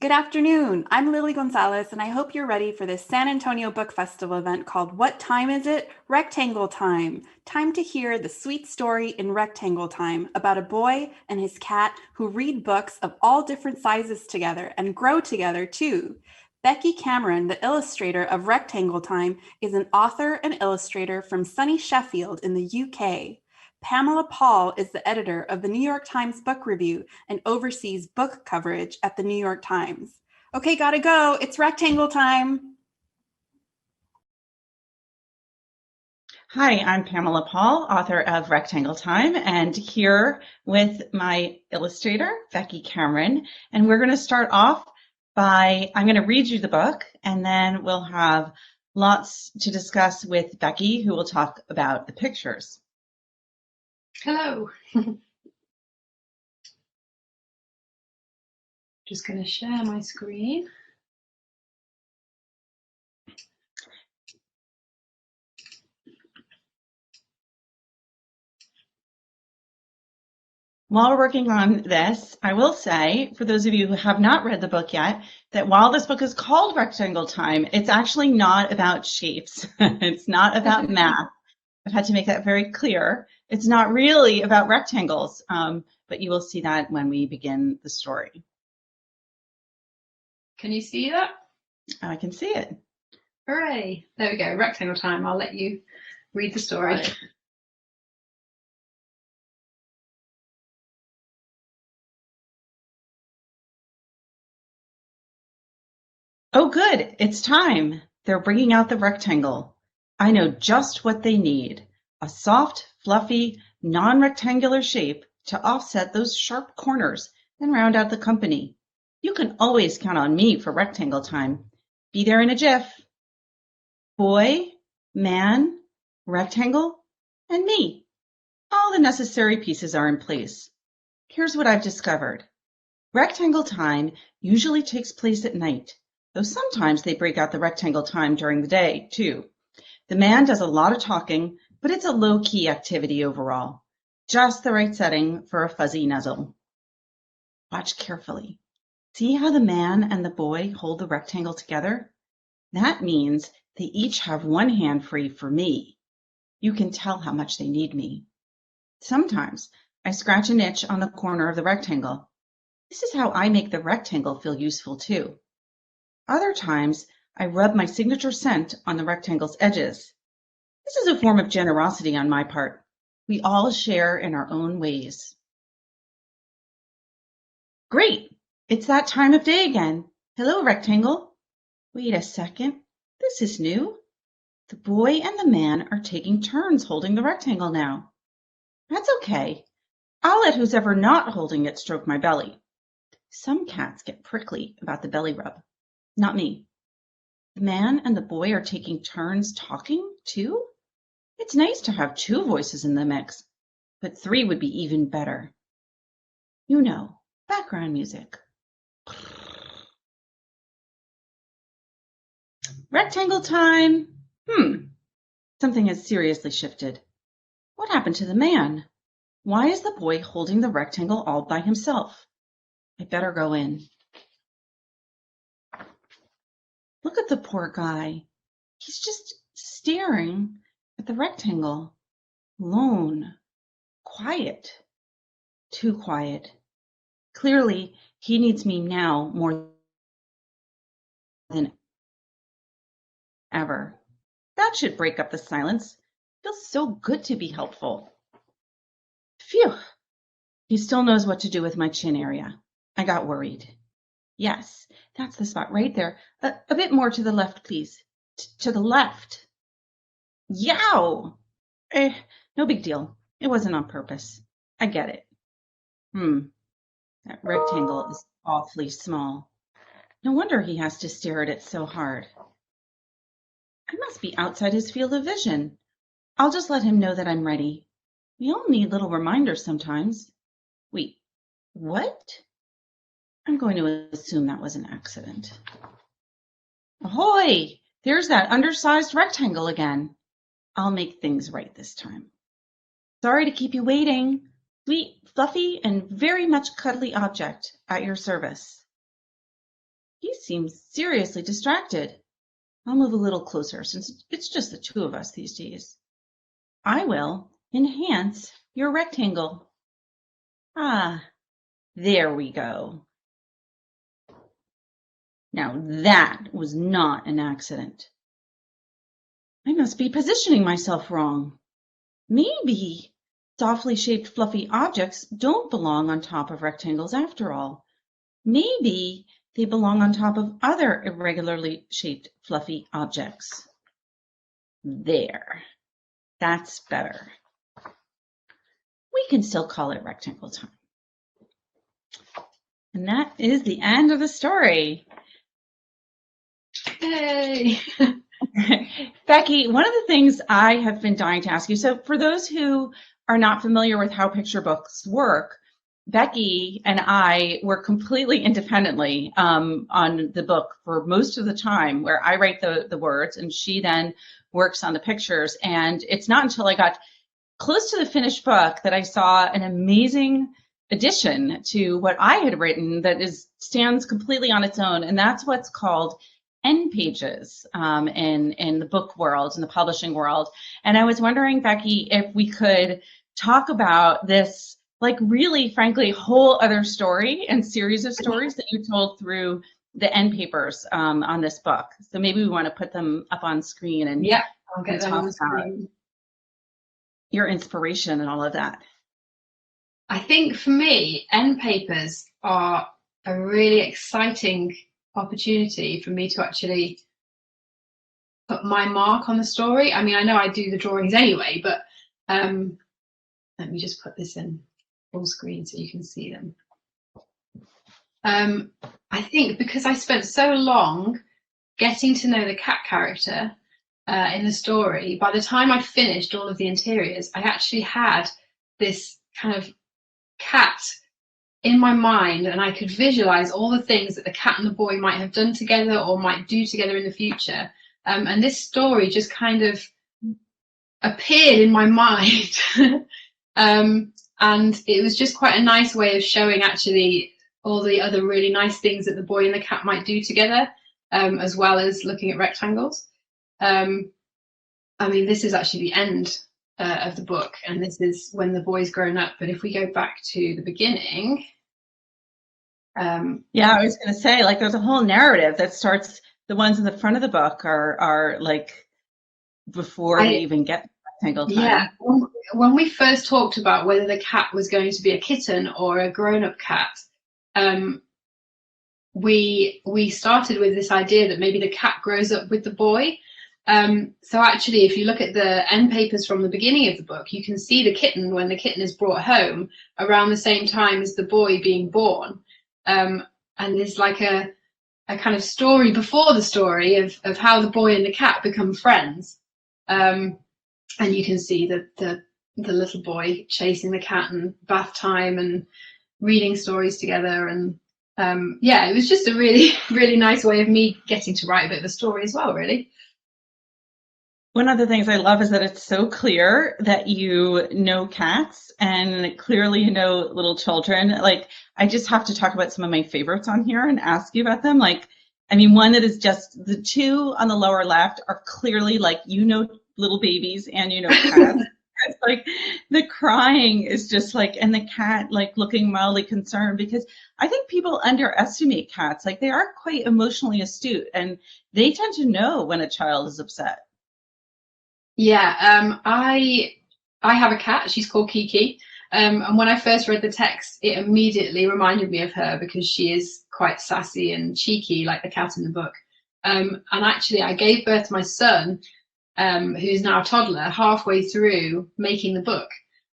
Good afternoon. I'm Lily Gonzalez, and I hope you're ready for this San Antonio Book Festival event called What Time Is It? Rectangle Time. Time to hear the sweet story in Rectangle Time about a boy and his cat who read books of all different sizes together and grow together too. Becky Cameron, the illustrator of Rectangle Time, is an author and illustrator from sunny Sheffield in the UK. Pamela Paul is the editor of the New York Times Book Review and oversees book coverage at the New York Times. Okay, gotta go. It's rectangle time. Hi, I'm Pamela Paul, author of Rectangle Time, and here with my illustrator, Becky Cameron. And we're going to start off I'm going to read you the book, and then we'll have lots to discuss with Becky, who will talk about the pictures. Hello. Just going to share my screen. While we're working on this, I will say, for those of you who have not read the book yet, that while this book is called Rectangle Time, it's actually not about shapes. It's not about math. I've had to make that very clear. It's not really about rectangles, but you will see that when we begin the story. Can you see that? I can see it. Hooray. There we go. Rectangle Time. I'll let you read the story. Right. Oh, good. It's time. They're bringing out the rectangle. I know just what they need. A soft, fluffy, non-rectangular shape to offset those sharp corners and round out the company. You can always count on me for rectangle time. Be there in a jiff. Boy, man, rectangle, and me. All the necessary pieces are in place. Here's what I've discovered. Rectangle time usually takes place at night, though sometimes they break out the rectangle time during the day, too. The man does a lot of talking, but it's a low-key activity overall. Just the right setting for a fuzzy nuzzle. Watch carefully. See how the man and the boy hold the rectangle together? That means they each have one hand free for me. You can tell how much they need me. Sometimes I scratch an itch on the corner of the rectangle. This is how I make the rectangle feel useful too. Other times, I rub my signature scent on the rectangle's edges. This is a form of generosity on my part. We all share in our own ways. Great! It's that time of day again. Hello, rectangle. Wait a second. This is new. The boy and the man are taking turns holding the rectangle now. That's okay. I'll let who's ever not holding it stroke my belly. Some cats get prickly about the belly rub. Not me. The man and the boy are taking turns talking, too? It's nice to have two voices in the mix, but three would be even better. You know, background music. Rectangle time! Something has seriously shifted. What happened to the man? Why is the boy holding the rectangle all by himself? I better go in. Look at the poor guy. He's just staring at the rectangle. Alone. Quiet. Too quiet. Clearly, he needs me now more than ever. That should break up the silence. Feels so good to be helpful. Phew. He still knows what to do with my chin area. I got worried. Yes, that's the spot right there. A bit more to the left, please. To the left. Yow! No big deal. It wasn't on purpose. I get it. That rectangle is awfully small. No wonder he has to stare at it so hard. I must be outside his field of vision. I'll just let him know that I'm ready. We all need little reminders sometimes. Wait, what? I'm going to assume that was an accident. Ahoy! There's that undersized rectangle again. I'll make things right this time. Sorry to keep you waiting. Sweet, fluffy, and very much cuddly object at your service. He seems seriously distracted. I'll move a little closer since it's just the two of us these days. I will enhance your rectangle. Ah, there we go. Now that was not an accident. I must be positioning myself wrong. Maybe softly shaped fluffy objects don't belong on top of rectangles after all. Maybe they belong on top of other irregularly shaped fluffy objects. There. That's better. We can still call it rectangle time. And that is the end of the story. Yay! Becky, one of the things I have been dying to ask you, so for those who are not familiar with how picture books work, Becky and I work completely independently on the book for most of the time, where I write the words and she then works on the pictures. And it's not until I got close to the finished book that I saw an amazing addition to what I had written that stands completely on its own, and that's what's called end pages in the book world, in the publishing world. And I was wondering, Becky, if we could talk about this, like really, frankly, whole other story and series of stories that you told through the end papers on this book. So maybe we want to put them up on screen and Yeah, I'll get them on the screen. Your inspiration and all of that. I think for me, end papers are a really exciting opportunity for me to actually put my mark on the story. I mean, I know I do the drawings anyway, but let me just put this in full screen so you can see them. I think because I spent so long getting to know the cat character in the story, by the time I'd finished all of the interiors, I actually had this kind of cat in my mind, and I could visualize all the things that the cat and the boy might have done together or might do together in the future. And this story just kind of appeared in my mind. And it was just quite a nice way of showing actually all the other really nice things that the boy and the cat might do together, as well as looking at rectangles. I mean, this is actually the end of the book, and this is when the boy's grown up. But if we go back to the beginning. Yeah, I was going to say, like, there's a whole narrative that starts, the ones in the front of the book are like before we even get rectangle time. Yeah, when we first talked about whether the cat was going to be a kitten or a grown-up cat, we started with this idea that maybe the cat grows up with the boy. So actually, if you look at the end papers from the beginning of the book, you can see the kitten when the kitten is brought home around the same time as the boy being born. And there's like a kind of story before the story of how the boy and the cat become friends. And you can see the little boy chasing the cat in bath time and reading stories together. And yeah, it was just a really, really nice way of me getting to write a bit of a story as well, really. One of the things I love is that it's so clear that you know cats and clearly you know little children. Like, I just have to talk about some of my favorites on here and ask you about them. Like, I mean, one that is just, the two on the lower left are clearly like, you know, little babies and you know cats. It's like the crying is just like, and the cat like looking mildly concerned, because I think people underestimate cats. Like, they are quite emotionally astute and they tend to know when a child is upset. Yeah, I have a cat. She's called Kiki. And when I first read the text, it immediately reminded me of her because she is quite sassy and cheeky, like the cat in the book. And actually, I gave birth to my son, who's now a toddler, halfway through making the book.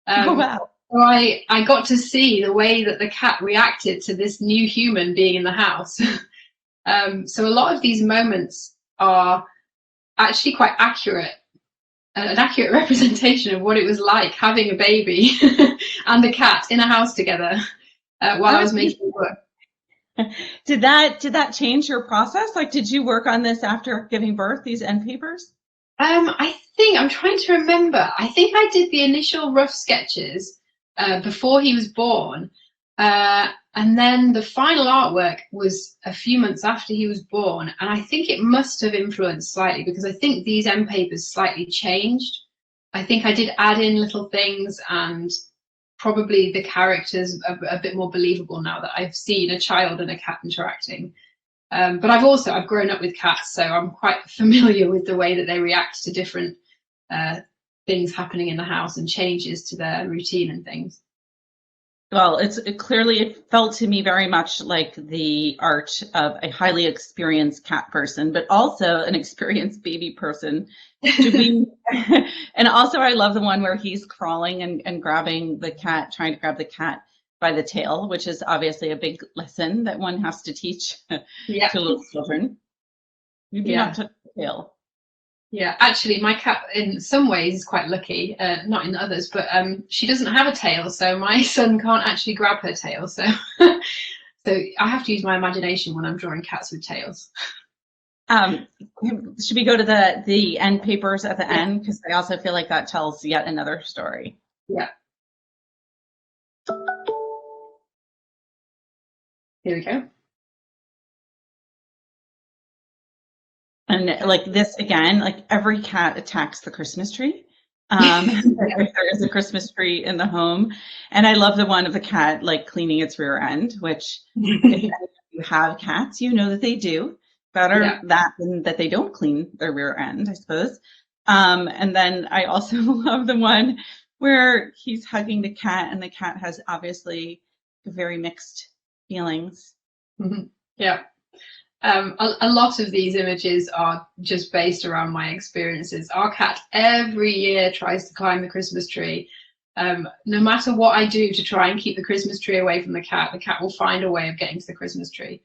Oh, wow. So I got to see the way that the cat reacted to this new human being in the house. So a lot of these moments are actually quite accurate. An accurate representation of what it was like having a baby and a cat in a house together while I was making the book. Did that change your process? Like, did you work on this after giving birth, these end papers? I think, I'm trying to remember. I think I did the initial rough sketches before he was born, And then the final artwork was a few months after he was born, and I think it must have influenced slightly because I think these end papers slightly changed. I think I did add in little things, and probably the characters are a bit more believable now that I've seen a child and a cat interacting. But I've grown up with cats, so I'm quite familiar with the way that they react to different things happening in the house and changes to their routine and things. Well, it felt to me very much like the art of a highly experienced cat person, but also an experienced baby person. And also I love the one where he's crawling and grabbing the cat, trying to grab the cat by the tail, which is obviously a big lesson that one has to teach to little children. You do not touch the tail. Yeah, actually, my cat in some ways is quite lucky, not in others, but she doesn't have a tail, so my son can't actually grab her tail. So, so I have to use my imagination when I'm drawing cats with tails. Should we go to the end papers at the end? Because I also feel like that tells yet another story. Yeah. Here we go. And like this again, like every cat attacks the Christmas tree. There is a Christmas tree in the home. And I love the one of the cat like cleaning its rear end, which if you have cats, you know that they do. Better that than that they don't clean their rear end, I suppose. And then I also love the one where he's hugging the cat and the cat has obviously very mixed feelings. Mm-hmm. Yeah. A lot of these images are just based around my experiences. Our cat every year tries to climb the Christmas tree. No matter what I do to try and keep the Christmas tree away from the cat will find a way of getting to the Christmas tree.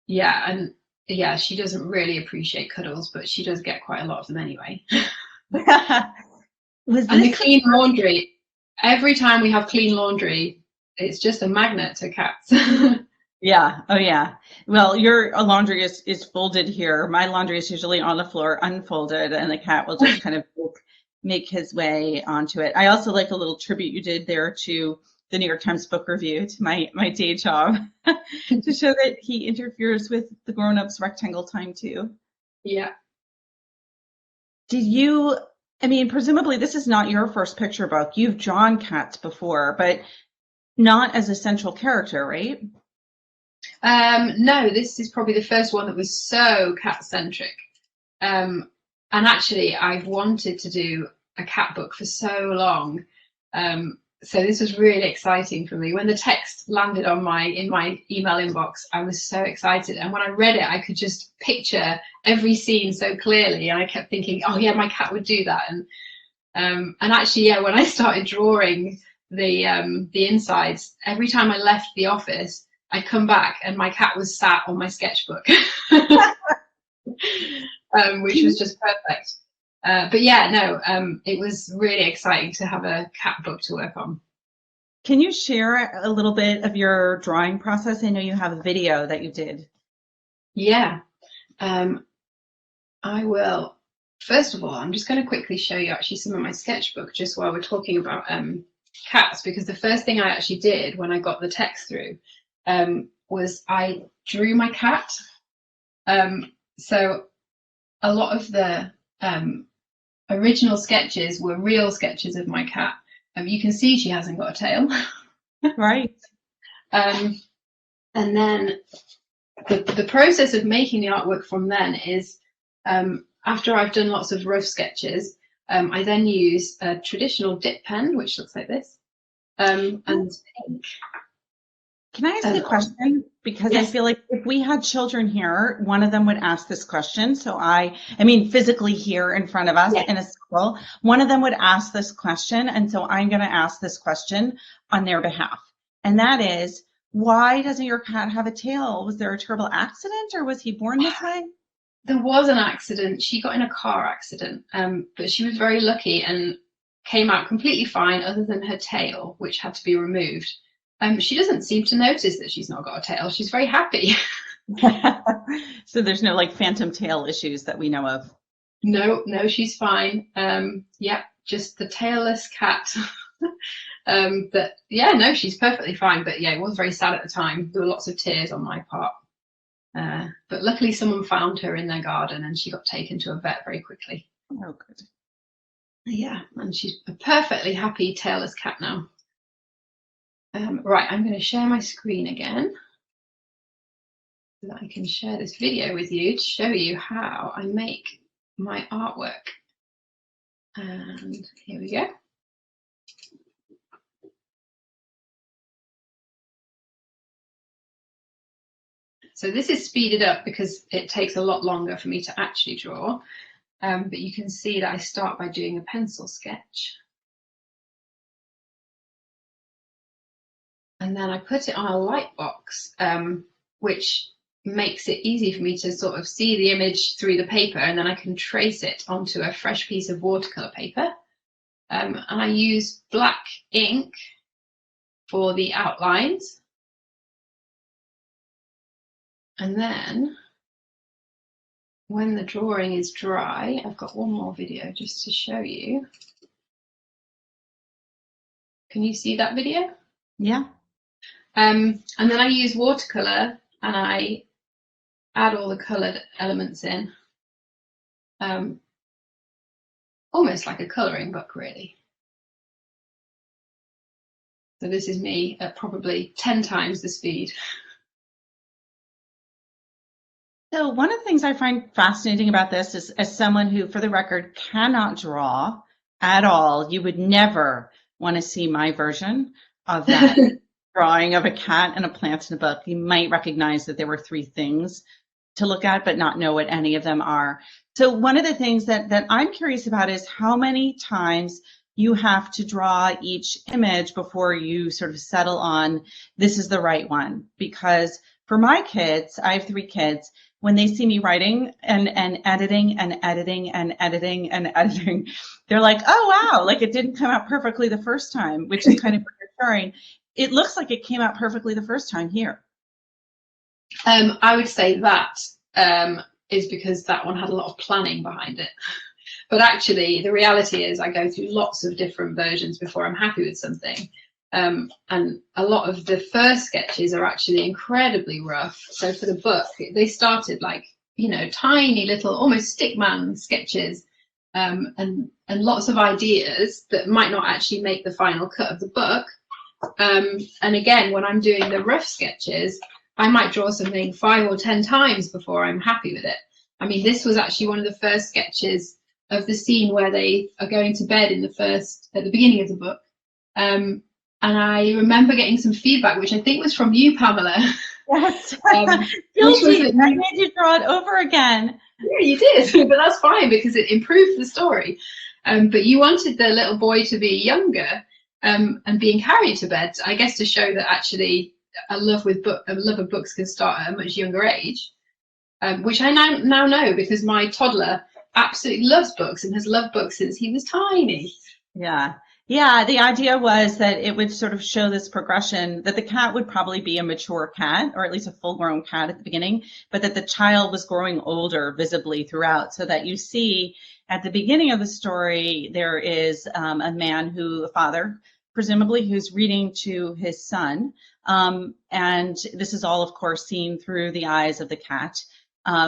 She doesn't really appreciate cuddles, but she does get quite a lot of them anyway. And the clean laundry, every time we have clean laundry, it's just a magnet to cats. Yeah. Oh, yeah. Well, your laundry is folded here. My laundry is usually on the floor, unfolded, and the cat will just kind of make his way onto it. I also like a little tribute you did there to the New York Times Book Review, to my day job, to show that he interferes with the grown-ups' rectangle time too. Yeah. Presumably this is not your first picture book. You've drawn cats before, but not as a central character, right? No, this is probably the first one that was so cat-centric. And actually, I've wanted to do a cat book for so long. So this was really exciting for me. When the text landed in my email inbox, I was so excited. And when I read it, I could just picture every scene so clearly. And I kept thinking, oh yeah, my cat would do that. And actually, yeah, when I started drawing the insides, every time I left the office, I'd come back and my cat was sat on my sketchbook, which was just perfect. But yeah, no, it was really exciting to have a cat book to work on. Can you share a little bit of your drawing process? I know you have a video that you did. Yeah, I will. First of all, I'm just going to quickly show you actually some of my sketchbook just while we're talking about cats, because the first thing I actually did when I got the text through was I drew my cat. So a lot of the original sketches were real sketches of my cat. You can see she hasn't got a tail. Right. And then the process of making the artwork from then is after I've done lots of rough sketches, I then use a traditional dip pen, which looks like this, and ink. Can I ask you a question? Because yes. I feel like if we had children here, one of them would ask this question. So I mean, physically here in front of us in a circle, one of them would ask this question. And so I'm going to ask this question on their behalf. And that is, why doesn't your cat have a tail? Was there a terrible accident or was he born this way? There was an accident. She got in a car accident, but she was very lucky and came out completely fine other than her tail, which had to be removed. She doesn't seem to notice that she's not got a tail. She's very happy. So there's no like phantom tail issues that we know of? No, she's fine. Yeah, just the tailless cat. But yeah, no, she's perfectly fine. But yeah, it was very sad at the time. There were lots of tears on my part. But luckily someone found her in their garden and she got taken to a vet very quickly. Oh, good. Yeah, and she's a perfectly happy tailless cat now. Right, I'm going to share my screen again so that I can share this video with you to show you how I make my artwork. And here we go. So this is speeded up because it takes a lot longer for me to actually draw. But you can see that I start by doing a pencil sketch. And then I put it on a light box, which makes it easy for me to sort of see the image through the paper, and then I can trace it onto a fresh piece of watercolor paper. And I use black ink for the outlines. And then when the drawing is dry, I've got one more video just to show you. Can you see that video? Yeah. And then I use watercolor and I add all the colored elements in. Almost like a coloring book, really. So this is me at probably 10 times the speed. So one of the things I find fascinating about this is, as someone who, for the record, cannot draw at all, you would never want to see my version of that drawing of a cat and a plant in a book. You might recognize that there were 3 things to look at, but not know what any of them are. So one of the things that I'm curious about is how many times you have to draw each image before you sort of settle on this is the right one. Because for my kids, I have 3 kids, when they see me writing and editing and editing and editing and editing, they're like, oh, wow, like it didn't come out perfectly the first time, which is kind of reassuring. It looks like it came out perfectly the first time here. I would say that is because that one had a lot of planning behind it. But actually, the reality is I go through lots of different versions before I'm happy with something. And a lot of the first sketches are actually incredibly rough. So for the book, they started like, you know, tiny little, almost stickman sketches, and lots of ideas that might not actually make the final cut of the book. And again, when I'm doing the rough sketches, I might draw something 5 or 10 times before I'm happy with it. I mean, this was actually one of the first sketches of the scene where they are going to bed at the beginning of the book. And I remember getting some feedback, which I think was from you, Pamela. Yes. Guilty. I made you draw it over again. Yeah, you did, but that's fine because it improved the story. But you wanted the little boy to be younger and being carried to bed, I guess, to show that actually a love of books can start at a much younger age, which I now know because my toddler absolutely loves books and has loved books since he was tiny. Yeah. Yeah, the idea was that it would sort of show this progression, that the cat would probably be a mature cat, or at least a full-grown cat at the beginning, but that the child was growing older visibly throughout, so that you see at the beginning of the story, there is a man a father, presumably, who's reading to his son. And this is all, of course, seen through the eyes of the cat.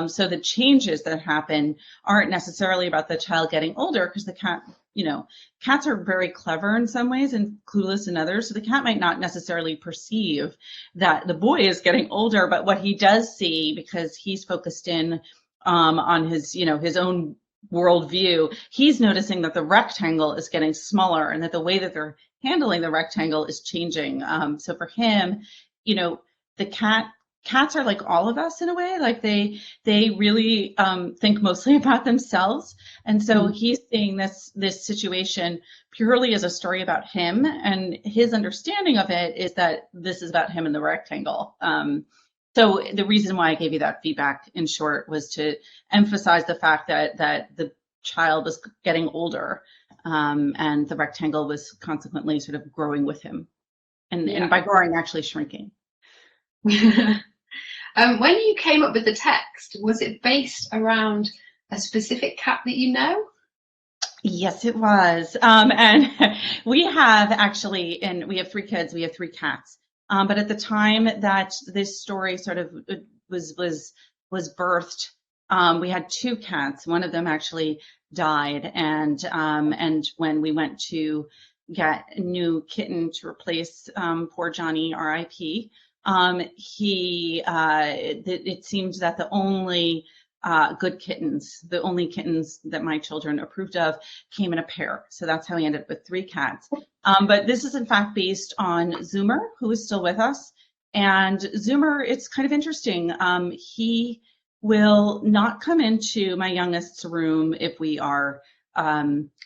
So the changes that happen aren't necessarily about the child getting older, because the cat, you know, cats are very clever in some ways and clueless in others. So the cat might not necessarily perceive that the boy is getting older, but what he does see, because he's focused in on his, you know, his own worldview, he's noticing that the rectangle is getting smaller and that the way that they're handling the rectangle is changing. So for him, you know, the cats are like all of us in a way, like they really think mostly about themselves. And so he's seeing this situation purely as a story about him, and his understanding of it is that this is about him and the rectangle. So the reason why I gave you that feedback, in short, was to emphasize the fact that the child was getting older, and the rectangle was consequently sort of growing with him, and by growing, actually shrinking. When you came up with the text, was it based around a specific cat that you know? Yes, it was. And we have actually, and we have 3 kids, we have 3 cats. But at the time that this story sort of was birthed, we had 2 cats. One of them actually died, and when we went to get a new kitten to replace poor Johnny, R.I.P., it seemed that the only good kittens, the only kittens that my children approved of, came in a pair. So that's how we ended up with 3 cats. But this is in fact based on Zoomer, who is still with us. And Zoomer, it's kind of interesting. He will not come into my youngest's room if we are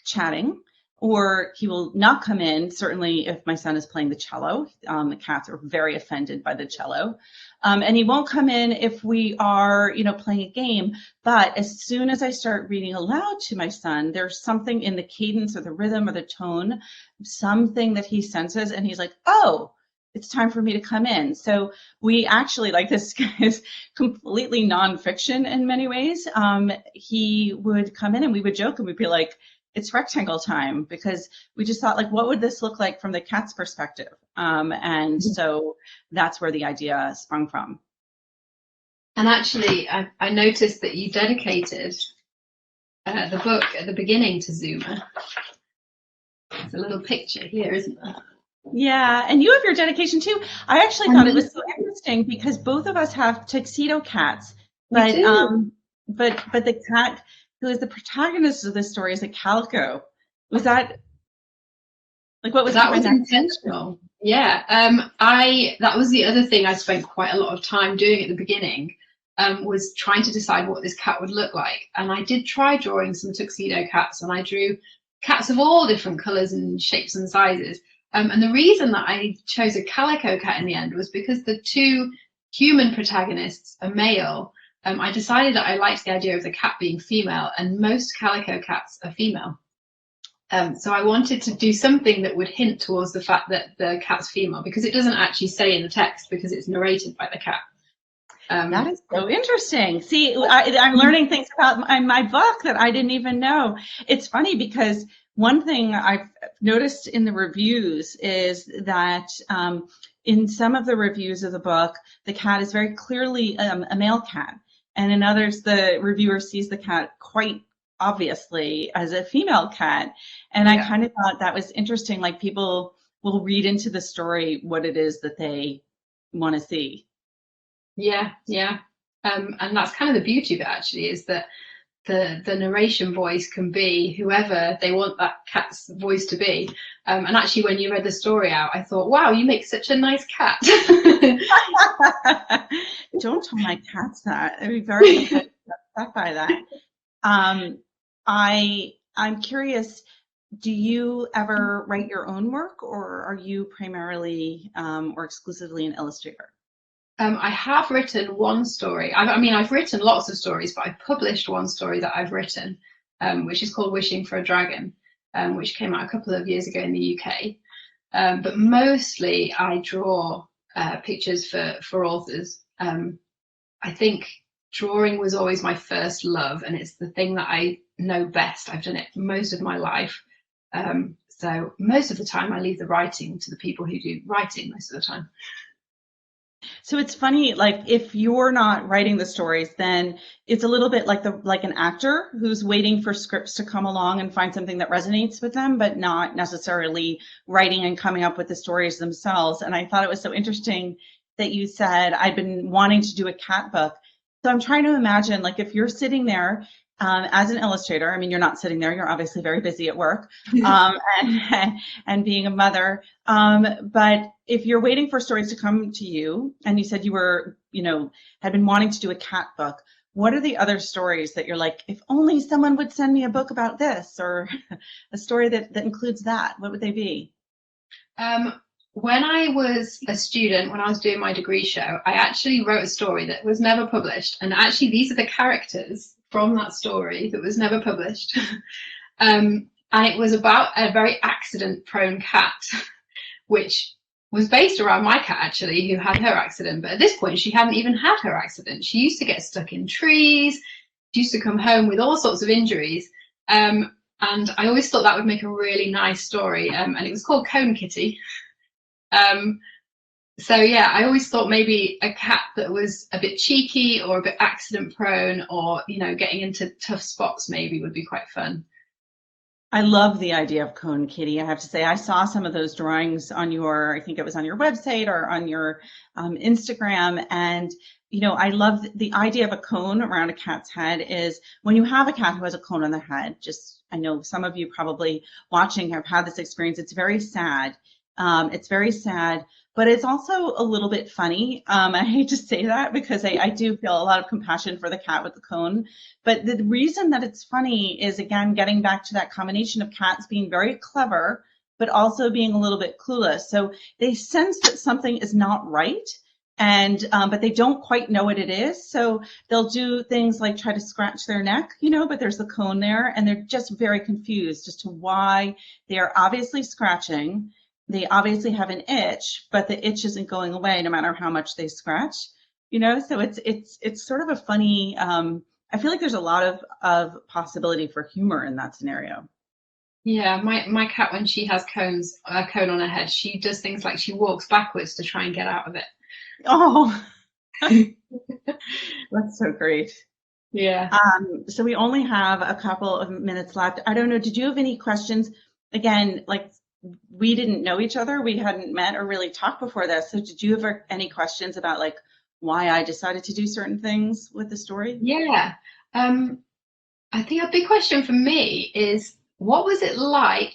chatting, or he will not come in, certainly if my son is playing the cello. The cats are very offended by the cello. And he won't come in if we are, playing a game. But as soon as I start reading aloud to my son, there's something in the cadence or the rhythm or the tone, something that he senses, and he's like, oh, it's time for me to come in. So we actually, like, this is completely nonfiction in many ways. He would come in and we would joke and we'd be like, it's rectangle time, because we just thought, like, what would this look like from the cat's perspective? And so that's where the idea sprung from. And actually, I noticed that you dedicated the book at the beginning to Zoomer. There's a little picture here, isn't there? Yeah, and you have your dedication too. I actually thought it was so interesting because both of us have tuxedo cats, but the cat who is the protagonist of this story is a calico. Was that, like, what was that? Was intentional. Yeah, that was the other thing I spent quite a lot of time doing at the beginning, was trying to decide what this cat would look like. And I did try drawing some tuxedo cats, and I drew cats of all different colors and shapes and sizes. And the reason that I chose a calico cat in the end was because the 2 human protagonists are male. I decided that I liked the idea of the cat being female, and most calico cats are female. So I wanted to do something that would hint towards the fact that the cat's female, because it doesn't actually say in the text, because it's narrated by the cat. That is so interesting. See, I'm learning things about my book that I didn't even know. It's funny because one thing I've noticed in the reviews is that in some of the reviews of the book, the cat is very clearly a male cat. And in others, the reviewer sees the cat quite obviously as a female cat. And I kind of thought that was interesting. Like, people will read into the story what it is that they want to see. Yeah. And that's kind of the beauty of it, actually, is that the narration voice can be whoever they want that cat's voice to be. And actually, when you read the story out, I thought, wow, you make such a nice cat. Don't tell my cats that. I'd be very upset by that. I'm curious, do you ever write your own work, or are you primarily or exclusively an illustrator? I have written one story. I've written lots of stories, but I've published one story that I've written, which is called Wishing for a Dragon, which came out a couple of years ago in the UK. But mostly I draw pictures for authors. I think drawing was always my first love, and it's the thing that I know best. I've done it most of my life. So most of the time I leave the writing to the people who do writing most of the time. So it's funny, like, if you're not writing the stories, then it's a little bit like an actor who's waiting for scripts to come along and find something that resonates with them, but not necessarily writing and coming up with the stories themselves. And I thought it was so interesting that you said, I've been wanting to do a cat book. So I'm trying to imagine, like, if you're sitting there as an illustrator, I mean, you're not sitting there, you're obviously very busy at work and being a mother. But if you're waiting for stories to come to you, and you said you were, had been wanting to do a cat book, what are the other stories that you're like, if only someone would send me a book about this, or a story that includes that? What would they be? When I was a student, when I was doing my degree show, I actually wrote a story that was never published. And actually, these are the characters from that story that was never published. And it was about a very accident-prone cat, which was based around my cat, actually, who had her accident. But at this point, she hadn't even had her accident. She used to get stuck in trees. She used to come home with all sorts of injuries. And and I always thought that would make a really nice story. And it was called Cone Kitty. So yeah, I always thought maybe a cat that was a bit cheeky or a bit accident prone, or getting into tough spots maybe would be quite fun. I love the idea of Cone Kitty. I have to say, I saw some of those drawings on I think it was on your website or on your Instagram. And, I love the idea of a cone around a cat's head. Is when you have a cat who has a cone on their head, I know some of you probably watching have had this experience. It's very sad. It's very sad, but it's also a little bit funny. I hate to say that because I do feel a lot of compassion for the cat with the cone. But the reason that it's funny is, again, getting back to that combination of cats being very clever, but also being a little bit clueless. So they sense that something is not right, and but they don't quite know what it is. So they'll do things like try to scratch their neck, but there's the cone there, and they're just very confused as to why they are obviously scratching. They obviously have an itch, but the itch isn't going away no matter how much they scratch, so it's sort of a funny, I feel like there's a lot of possibility for humor in that scenario. Yeah, my cat, when she has a cone on her head, she does things like she walks backwards to try and get out of it. Oh, that's so great. Yeah. So we only have a couple of minutes left. I don't know, did you have any questions? Again, like, we didn't know each other. We hadn't met or really talked before this. So did you have any questions about like why I decided to do certain things with the story? Yeah. I think a big question for me is, what was it like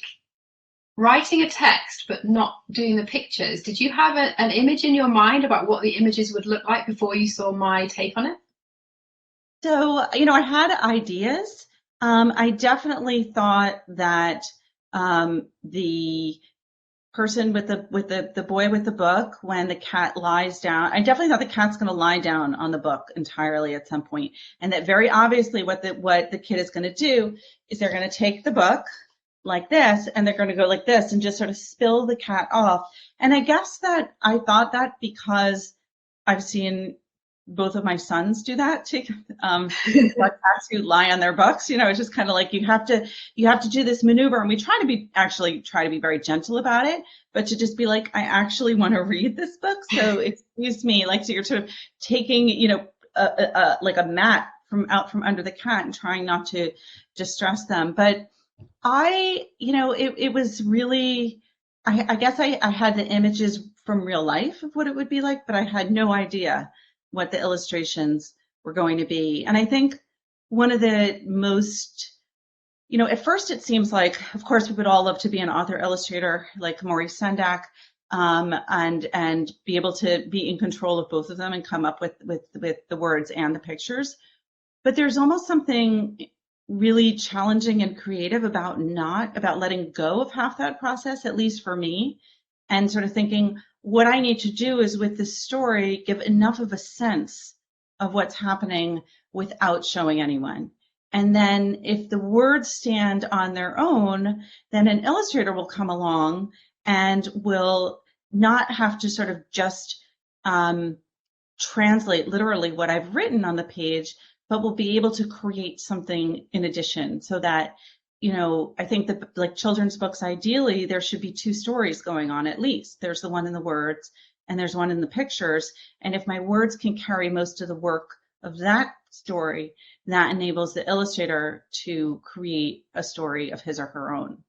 writing a text but not doing the pictures? Did you have an image in your mind about what the images would look like before you saw my take on it? So, I had ideas. I definitely thought that the person with the boy with the book, when the cat lies down, I definitely thought the cat's going to lie down on the book entirely at some point, and that very obviously what the kid is going to do is they're going to take the book like this, and they're going to go like this and just sort of spill the cat off. And I guess that I thought that because I've seen both of my sons do that to cats who lie on their books. It's just kind of like you have to do this maneuver, and we try to be very gentle about it, but to just be like, I actually want to read this book, so excuse me, like, so you're sort of taking like a mat out from under the cat and trying not to distress them. But it was really, I guess I had the images from real life of what it would be like, but I had no idea what the illustrations were going to be. And I think one of the most, at first it seems like, of course, we would all love to be an author illustrator like Maurice Sendak, and be able to be in control of both of them and come up with the words and the pictures. But there's almost something really challenging and creative about letting go of half that process, at least for me, and sort of thinking, what I need to do is, with this story, give enough of a sense of what's happening without showing anyone. And then if the words stand on their own, then an illustrator will come along and will not have to sort of just translate literally what I've written on the page, but will be able to create something in addition, so that, I think that, like children's books, ideally, there should be two stories going on at least. There's the one in the words and there's one in the pictures. And if my words can carry most of the work of that story, that enables the illustrator to create a story of his or her own.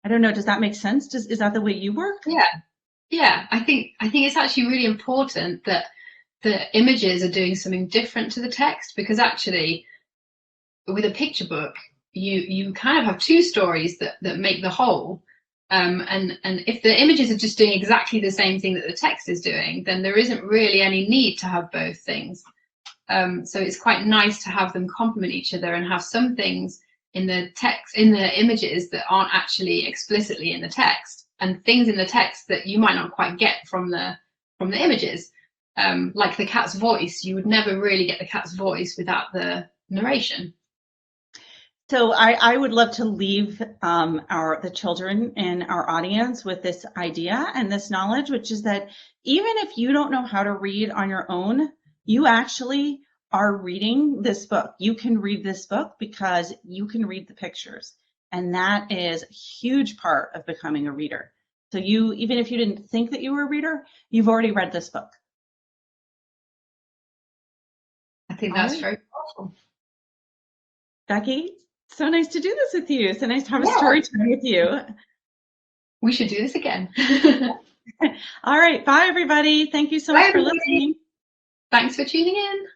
I don't know, does that make sense? Is that the way you work? Yeah. I think it's actually really important that the images are doing something different to the text, because actually with a picture book, you kind of have two stories that make the whole, and if the images are just doing exactly the same thing that the text is doing, then there isn't really any need to have both things. So it's quite nice to have them complement each other and have some things in the text, in the images, that aren't actually explicitly in the text, and things in the text that you might not quite get from the images, like the cat's voice. You would never really get the cat's voice without the narration. So I would love to leave the children in our audience with this idea and this knowledge, which is that even if you don't know how to read on your own, you actually are reading this book. You can read this book because you can read the pictures. And that is a huge part of becoming a reader. So you, even if you didn't think that you were a reader, you've already read this book. I think that's very powerful. Becky, so nice to do this with you. So nice to have a story time with you. We should do this again. All right. Bye, everybody. Thank you so much for listening. Thanks for tuning in.